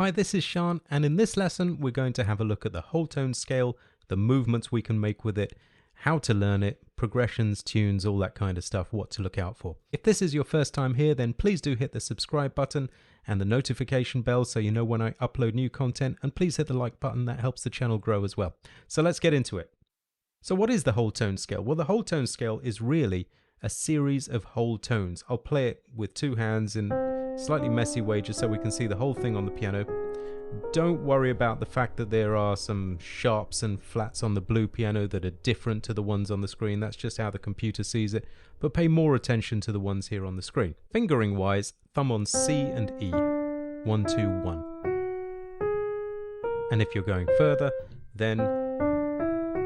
Hi, this is Sean, and in this lesson we're going to have a look at the whole tone scale, the movements we can make with it, how to learn it, progressions, tunes, all that kind of stuff, what to look out for. If this is your first time here, then please do hit the subscribe button and the notification bell so you know when I upload new content, and please hit the like button, that helps the channel grow as well. So let's get into it. So what is the whole tone scale? Well, the whole tone scale is really a series of whole tones. I'll play it with two hands in a slightly messy way just so we can see the whole thing on the piano. Don't worry about the fact that there are some sharps and flats on the blue piano that are different to the ones on the screen. That's just how the computer sees it. But pay more attention to the ones here on the screen. Fingering wise, thumb on C and E. 1, 2, 1. And if you're going further, then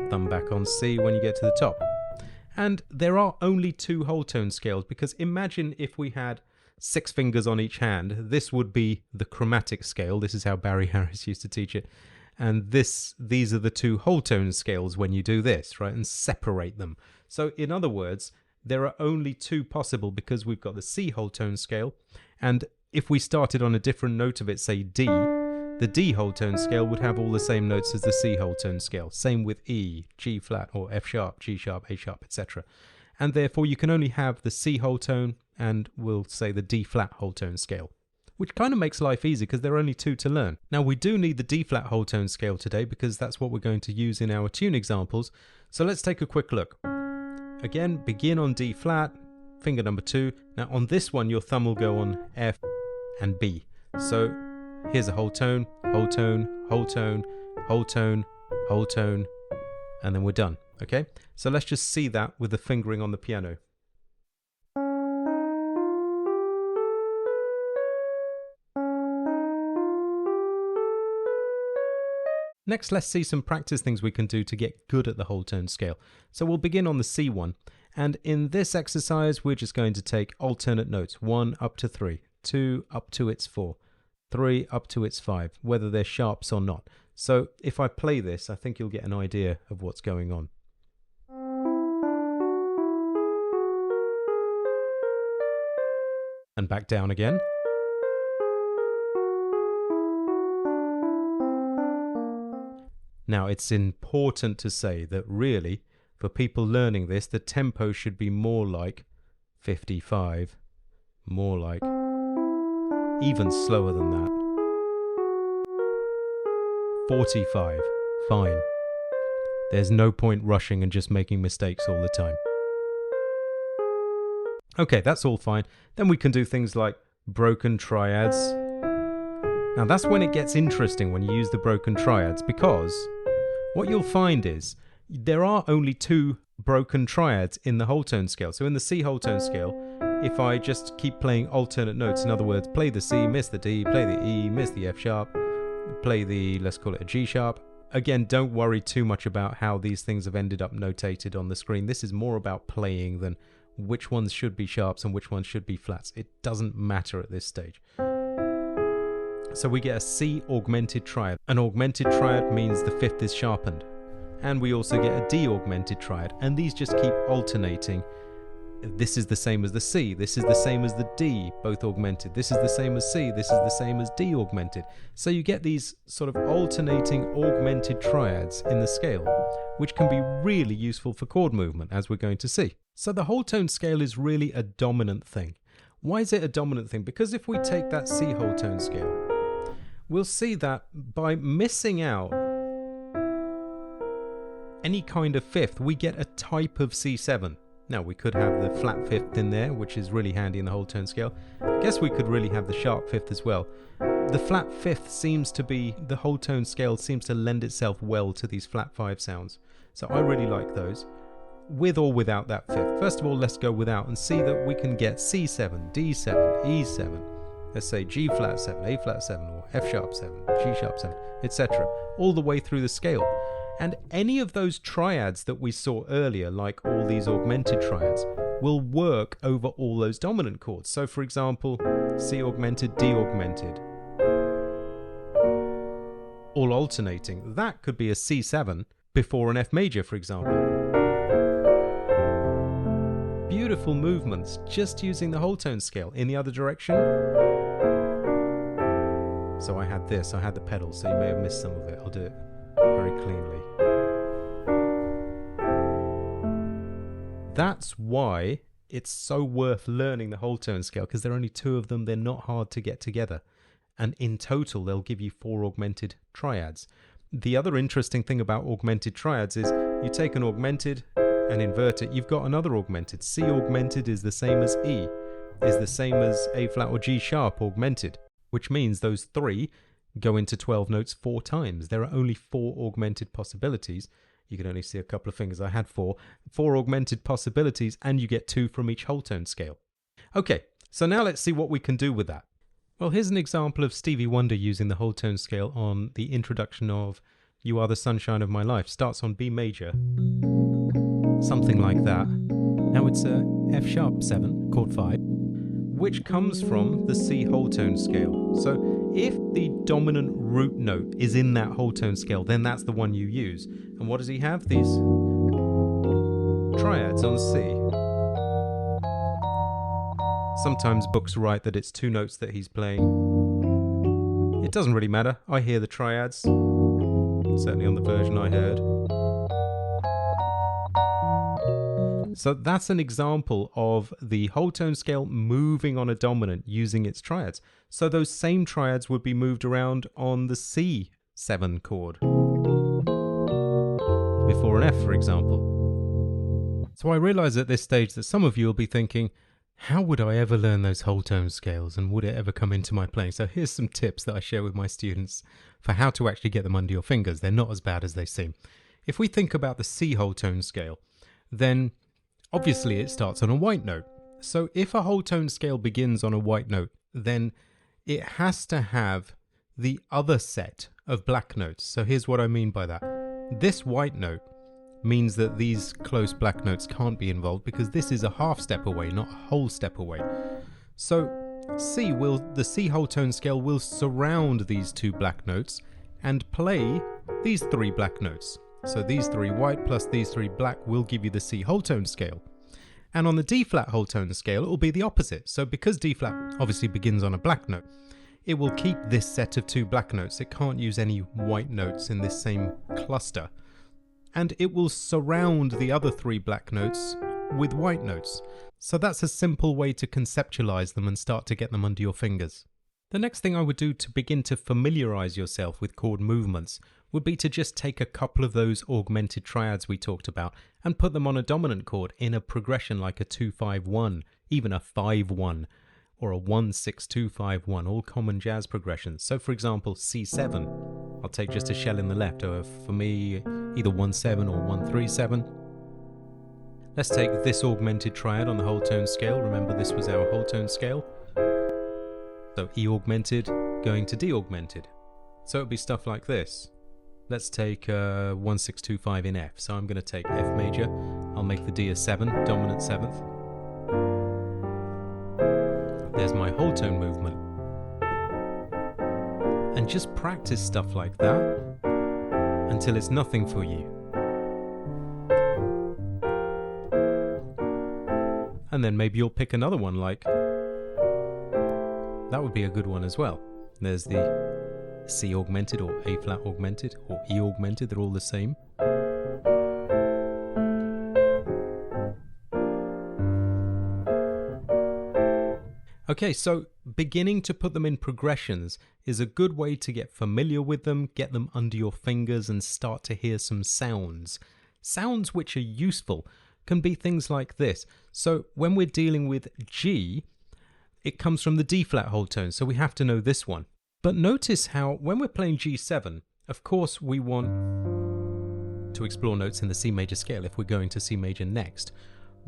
thumb back on C when you get to the top. And there are only two whole tone scales, because imagine if we had 6 fingers on each hand. This would be the chromatic scale. This is how Barry Harris used to teach it. And these are the two whole tone scales when you do this, right? And separate them. So in other words, there are only two possible, because we've got the C whole tone scale. And if we started on a different note of it, say D, the D whole tone scale would have all the same notes as the C whole tone scale. Same with E, G flat or F sharp, G sharp, A sharp, etc. And therefore you can only have the C whole tone and we'll say the D flat whole tone scale, which kind of makes life easy because there are only two to learn. Now we do need the D flat whole tone scale today because that's what we're going to use in our tune examples. So let's take a quick look. Again, begin on D flat, finger number 2. Now on this one your thumb will go on F and B. So here's a whole tone, whole tone, whole tone, whole tone, whole tone, and then we're done. Okay, so let's just see that with the fingering on the piano. Next, let's see some practice things we can do to get good at the whole tone scale. So we'll begin on the C one, and in this exercise we're just going to take alternate notes, 1 up to 3, 2 up to its 4, 3 up to its 5, whether they're sharps or not. So if I play this, I think you'll get an idea of what's going on. And back down again. Now it's important to say that really, for people learning this, the tempo should be more like 55, more like, even slower than that. 45, fine. There's no point rushing and just making mistakes all the time. Okay, that's all fine. Then we can do things like broken triads. Now that's when it gets interesting when you use the broken triads, because what you'll find is there are only 2 broken triads in the whole tone scale. So in the C whole tone scale, if I just keep playing alternate notes, in other words, play the C, miss the D, play the E, miss the F sharp, play the, let's call it a G sharp. Again, don't worry too much about how these things have ended up notated on the screen. This is more about playing than which ones should be sharps and which ones should be flats. It doesn't matter at this stage. So we get a C augmented triad. An augmented triad means the 5th is sharpened. And we also get a D augmented triad. And these just keep alternating. This is the same as the C. This is the same as the D, both augmented. This is the same as C. This is the same as D augmented. So you get these sort of alternating augmented triads in the scale, which can be really useful for chord movement, as we're going to see. So the whole tone scale is really a dominant thing. Why is it a dominant thing? Because if we take that C whole tone scale, we'll see that by missing out any kind of 5th, we get a type of C7. Now we could have the flat 5th in there, which is really handy in the whole tone scale. I guess we could really have the sharp 5th as well. The flat 5th seems to be, the whole tone scale seems to lend itself well to these flat 5 sounds. So I really like those, with or without that 5th. First of all, let's go without and see that we can get C7, D7, E7. Let's say G flat 7, A flat 7, or F sharp 7, G sharp 7, etc. all the way through the scale. And any of those triads that we saw earlier, like all these augmented triads, will work over all those dominant chords. So for example, C augmented, D augmented, all alternating. That could be a C7 before an F major, for example. Beautiful movements just using the whole tone scale. In the other direction, So I had this, I had the pedal, so you may have missed some of it. I'll do it very cleanly. That's why it's so worth learning the whole tone scale, because there are only 2 of them. They're not hard to get together. And in total, they'll give you 4 augmented triads. The other interesting thing about augmented triads is you take an augmented and invert it, you've got another augmented. C augmented is the same as E, is the same as A flat or G sharp augmented, which means those 3 go into 12 notes 4 times. There are only 4 augmented possibilities. You can only see a couple of fingers. I had 4 augmented possibilities, and you get 2 from each whole tone scale. Okay, so now let's see what we can do with that. Well, here's an example of Stevie Wonder using the whole tone scale on the introduction of You Are the Sunshine of My Life. Starts on B major, something like that. Now it's a F sharp 7, chord 5, which comes from the C whole tone scale. So if the dominant root note is in that whole tone scale, then that's the one you use. And what does he have? These triads on C. Sometimes books write that it's 2 notes that he's playing. It doesn't really matter. I hear the triads, certainly on the version I heard. So that's an example of the whole tone scale moving on a dominant using its triads. So those same triads would be moved around on the C7 chord before an F, for example. So I realize at this stage that some of you will be thinking, how would I ever learn those whole tone scales, and would it ever come into my playing? So here's some tips that I share with my students for how to actually get them under your fingers. They're not as bad as they seem. If we think about the C whole tone scale, then obviously it starts on a white note. So if a whole tone scale begins on a white note, then it has to have the other set of black notes. So here's what I mean by that. This white note means that these close black notes can't be involved, because this is a half step away, not a whole step away. So the C whole tone scale will surround these 2 black notes and play these 3 black notes. So these 3 white plus these 3 black will give you the C whole tone scale. And on the D flat whole tone scale, it will be the opposite. So because D flat obviously begins on a black note, it will keep this set of 2 black notes. It can't use any white notes in this same cluster. And it will surround the other 3 black notes with white notes. So that's a simple way to conceptualize them and start to get them under your fingers. The next thing I would do to begin to familiarize yourself with chord movements would be to just take a couple of those augmented triads we talked about and put them on a dominant chord in a progression like a 2-5-1, even a 5-1, or a 1-6-2-5-1, all common jazz progressions. So for example, C7, I'll take just a shell in the left, or for me, either 1-7 or 1-3-7. Let's take this augmented triad on the whole tone scale. Remember, this was our whole tone scale. So E augmented going to D augmented. So it would be stuff like this. Let's take 1-6-2-5 in F. So I'm going to take F major. I'll make the D a 7, dominant 7th. There's my whole tone movement. And just practice stuff like that until it's nothing for you. And then maybe you'll pick another one, like that would be a good one as well. There's the C augmented or A flat augmented or E augmented, they're all the same. Okay, so beginning to put them in progressions is a good way to get familiar with them, get them under your fingers and start to hear some sounds. Sounds which are useful can be things like this. So when we're dealing with G, it comes from the D flat whole tone, so we have to know this one. But notice how when we're playing G7, of course we want to explore notes in the C major scale if we're going to C major next.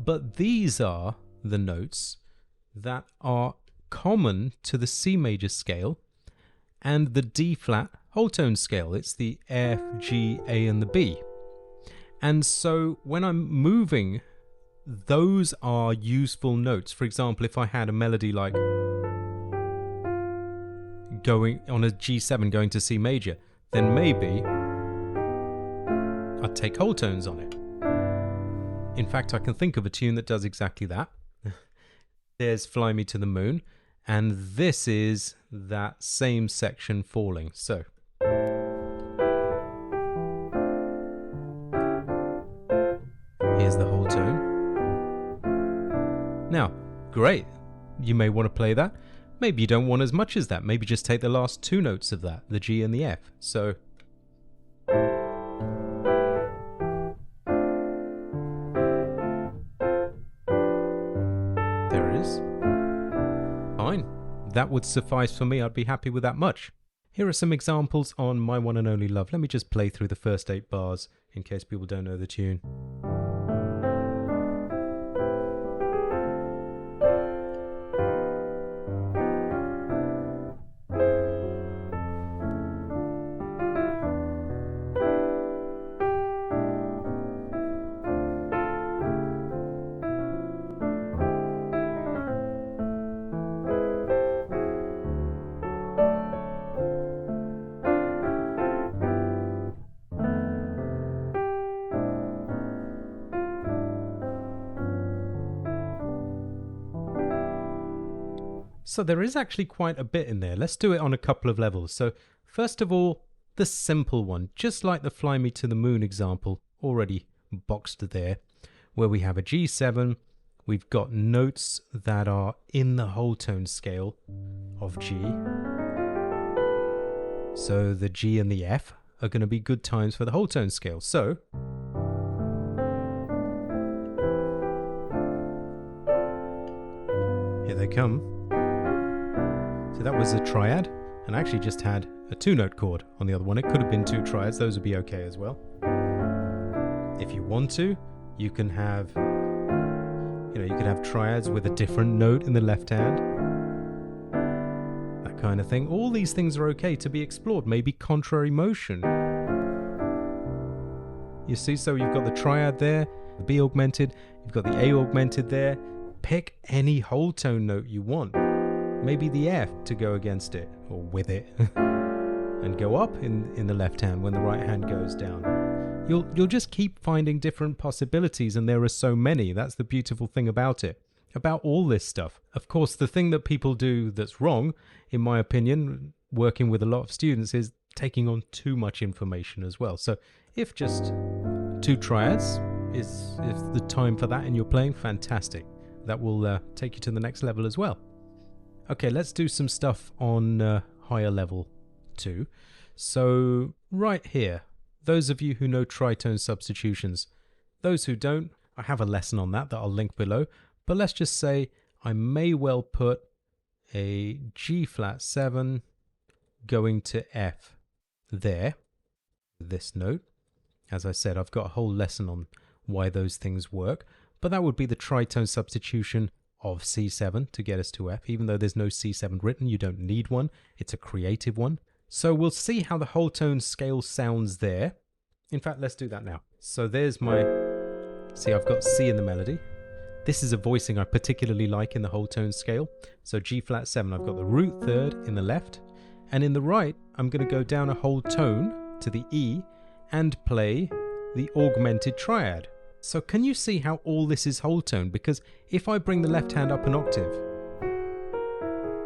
But these are the notes that are common to the C major scale and the D flat whole tone scale. It's the F, G, A and the B. And so when I'm moving, those are useful notes. For example, if I had a melody like going on a G7 going to C major, then maybe I'd take whole tones on it. In fact, I can think of a tune that does exactly that. There's Fly Me to the Moon, And this is that same section falling. So here's the whole tone. Now, great. You may want to play that. Maybe you don't want as much as that. Maybe just take the last two notes of that, the G and the F. So there it is. Fine. That would suffice for me. I'd be happy with that much. Here are some examples on My One and Only Love. Let me just play through the first 8 bars in case people don't know the tune. So there is actually quite a bit in there. Let's do it on a couple of levels. So first of all, the simple one, just like the Fly Me to the Moon example already boxed there, where we have a G7, we've got notes that are in the whole tone scale of G. So the G and the F are going to be good times for the whole tone scale. So here they come. So that was a triad, and I actually just had a 2-note chord on the other one. It could have been 2 triads, those would be okay as well. If you want to, you can have, you can have triads with a different note in the left hand. That kind of thing. All these things are okay to be explored. Maybe contrary motion. You see, so you've got the triad there, the B augmented, you've got the A augmented there. Pick any whole tone note you want. Maybe the F to go against it, or with it, and go up in the left hand when the right hand goes down. You'll just keep finding different possibilities, and there are so many. That's the beautiful thing about it, about all this stuff. Of course, the thing that people do that's wrong, in my opinion, working with a lot of students, is taking on too much information as well. So if just 2 triads is the time for that and you're playing, fantastic. That will take you to the next level as well. Okay, let's do some stuff on higher level too. So right here, those of you who know tritone substitutions, those who don't, I have a lesson on that I'll link below. But let's just say I may well put a G flat 7 going to F there, this note. As I said, I've got a whole lesson on why those things work, but that would be the tritone substitution of C7 to get us to F. Even though there's no C7 written, you don't need one. It's a creative one. So we'll see how the whole tone scale sounds there. In fact, let's do that now. So there's my, see, I've got C in the melody. This is a voicing I particularly like in the whole tone scale. So G flat 7, I've got the root third in the left, and in the right, I'm going to go down a whole tone to the E and play the augmented triad. So can you see how all this is whole tone? Because if I bring the left hand up an octave,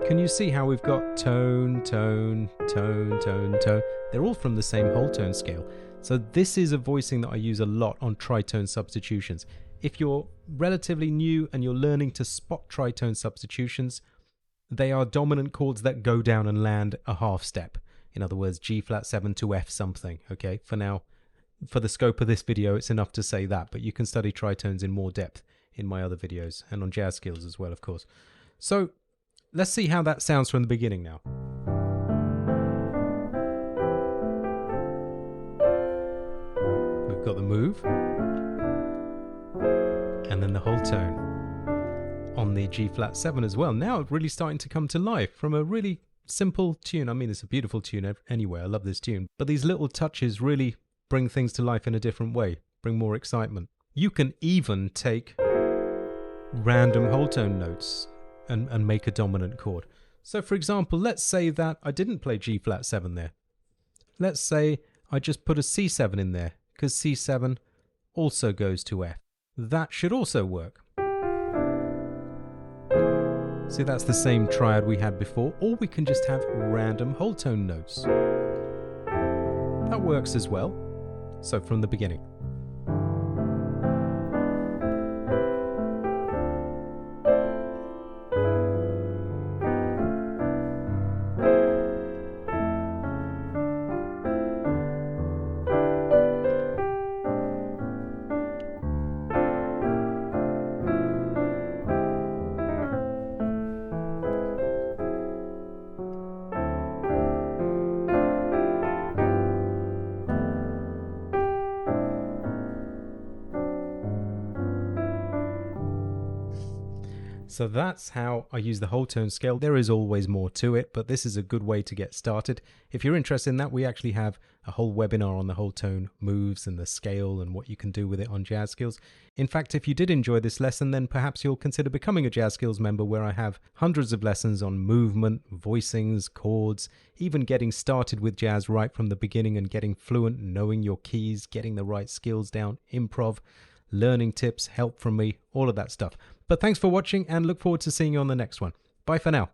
can you see how we've got tone, tone, tone, tone, tone? They're all from the same whole tone scale. So this is a voicing that I use a lot on tritone substitutions. If you're relatively new and you're learning to spot tritone substitutions, they are dominant chords that go down and land a half step. In other words, G flat 7 to F something, okay? For now, for the scope of this video, it's enough to say that, but you can study tritones in more depth in my other videos and on jazz skills as well, of course. So let's see how that sounds from the beginning now. We've got the move, and then the whole tone on the G flat 7 as well. Now it's really starting to come to life from a really simple tune. I mean, it's a beautiful tune anyway. I love this tune, but these little touches really bring things to life in a different way, bring more excitement. You can even take random whole tone notes and make a dominant chord. So for example, let's say that I didn't play G flat 7 there. Let's say I just put a C7 in there, because C7 also goes to F. That should also work. See, that's the same triad we had before, or we can just have random whole tone notes. That works as well. So from the beginning. So that's how I use the whole tone scale. There is always more to it, but this is a good way to get started. If you're interested in that, we actually have a whole webinar on the whole tone moves and the scale and what you can do with it on Jazz Skills. In fact, if you did enjoy this lesson, then perhaps you'll consider becoming a Jazz Skills member, where I have hundreds of lessons on movement, voicings, chords, even getting started with jazz right from the beginning and getting fluent, knowing your keys, getting the right skills down, improv, learning tips, help from me, all of that stuff. But thanks for watching and look forward to seeing you on the next one. Bye for now.